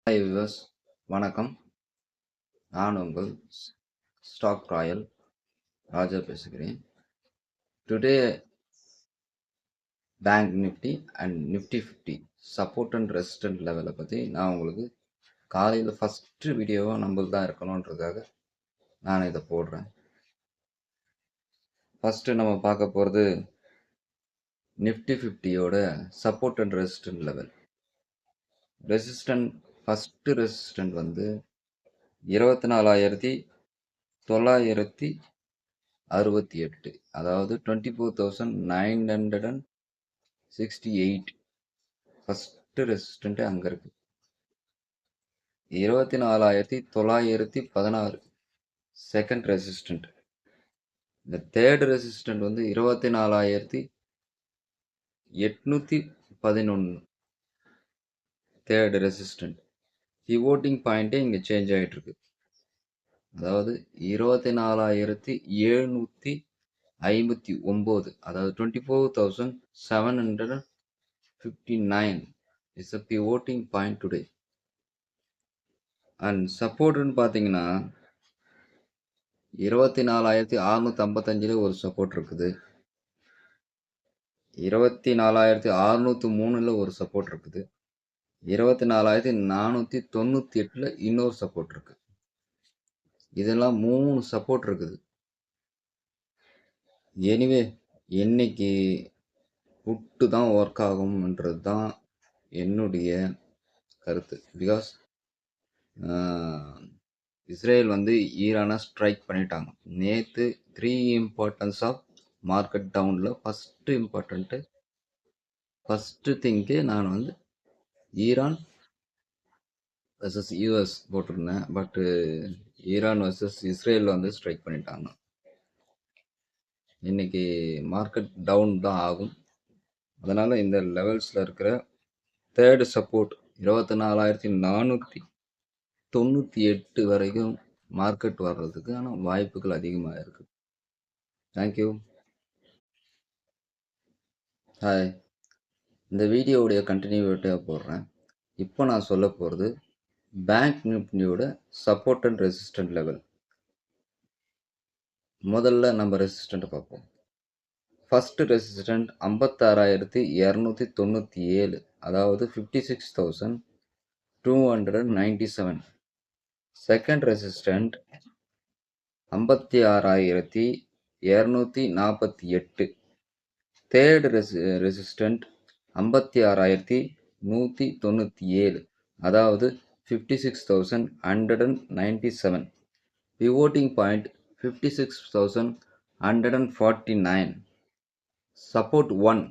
Hi viewers, வணக்கம். நான் உங்கள் ஸ்டாக் ராயல் ராஜா பேசுகிறேன். Today bank Nifty and Nifty 50 support and resistant லெவலை பற்றி நான் உங்களுக்கு காலையில் ஃபஸ்ட்டு வீடியோவாக நம்மளுக்கு தான் இருக்கணுன்றதுக்காக நான் இதை போடுறேன். ஃபஸ்ட்டு நம்ம பார்க்க போகிறது நிஃப்டி 50யோட support and resistant level. First resistant வந்து 24,968, அதாவது 24,968 ஃபஸ்ட்டு ரெசிஸ்டண்ட்டு அங்கே இருக்கு. 24,916 செகண்ட் ரெசிஸ்டண்ட். இந்த தேர்ட் ரெசிஸ்டண்ட் வந்து 24,811 தேர்ட் ரெசிஸ்டண்ட். பிவோட்டிங் பாயிண்ட்டே இங்கே சேஞ்ச் ஆகிட்டு இருக்கு. அதாவது 24,759, அதாவது 24,759 is a pivoting point today. And சப்போர்ட்னு பார்த்தீங்கன்னா 24,655 ஒரு சப்போர்ட் இருக்குது, 24,603 ஒரு சப்போர்ட் இருக்குது, 24,498 இன்னொரு சப்போர்ட் இருக்கு. இதெல்லாம் 3 சப்போர்ட் இருக்குது. எனிவே இன்னைக்கு புட்டு தான் ஒர்க் ஆகும்ன்றது தான் என்னுடைய கருத்து. பிகாஸ் இஸ்ரேல் வந்து ஈரானை ஸ்ட்ரைக் பண்ணிட்டாங்க. நேற்று 3 இம்பார்ட்டன்ஸ் ஆஃப் மார்க்கெட் டவுனில் ஃபஸ்ட்டு திங்கே நான் வந்து ஈரான் வர்சஸ் யூஎஸ் போட்டிருந்தேன். பட்டு ஈரான் வர்சஸ் இஸ்ரேல் வந்து ஸ்ட்ரைக் பண்ணிட்டாங்க. இன்னைக்கு மார்க்கெட் டவுன் தான் ஆகும். அதனால் இந்த லெவல்ஸில் இருக்கிற தேர்டு சப்போர்ட் 24,498 வரைக்கும் மார்க்கெட் வர்றதுக்கான வாய்ப்புகள் அதிகமாக இருக்குது. தேங்க்யூ. ஹாய், இந்த வீடியோவுடைய கண்டினியூட்டியாக போடுறேன். இப்போ நான் சொல்ல போகிறது பேங்க் நிஃப்டியோட சப்போர்ட் அண்ட் ரெசிஸ்டன்ட் லெவல். முதல்ல நம்ம ரெசிஸ்டண்ட்டை பார்ப்போம். ஃபஸ்ட்டு ரெசிஸ்டண்ட் 56,297, அதாவது 56,297. Second resistant 56,248. தேர்டு ரெசிஸ்டண்ட் 56,197, அதாவது 56,197. Pivoting point 56,149. சப்போர்ட் 1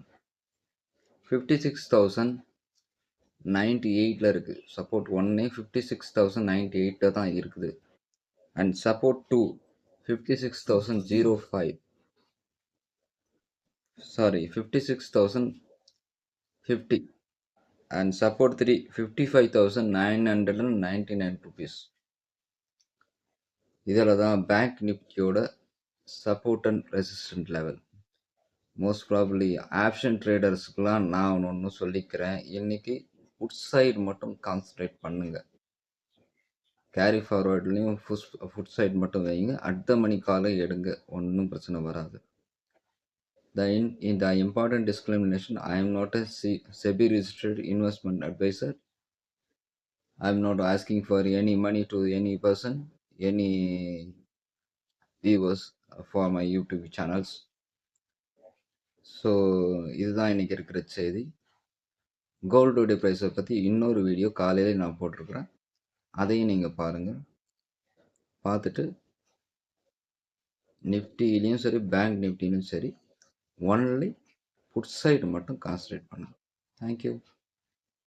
56,098 இருக்குது. சப்போர்ட் 1 56,098 தான் இருக்குது. And support 2 56,005, sorry 56,050. And support 3 55,999 rupees. இதில் தான் பேங்க் நிஃப்டியோட support and resistant level. Most probably option ட்ரேடர்ஸ்க்குலாம் நான் ஒன்று சொல்லிக்கிறேன். இன்றைக்கி புட் சைடு மட்டும் கான்சன்ட்ரேட் பண்ணுங்க. கேரி ஃபார்வர்ட்லேயும் ஃபுட் சைடு மட்டும் வைங்க. அடுத்த மணி காலை எடுங்க, ஒன்றும் பிரச்சனை வராது. The important discrimination, I am not a SEBI registered investment advisor. I am not asking for any money to any person, any viewers for my YouTube channels. So இதுதான் இன்றைக்கி இருக்கிற செய்தி. கோல்டுடைய ப்ரைஸை பற்றி இன்னொரு வீடியோ காலையில் நான் போட்டிருக்கிறேன். அதையும் நீங்கள் பாருங்கள். பார்த்துட்டு நிஃப்டிலையும் சரி பேங்க் நிஃப்டிலையும் சரி ஒன்லி புட் சைடு மட்டும் கான்சன்ட்ரேட் பண்ணுங்கள். தேங்க்யூ.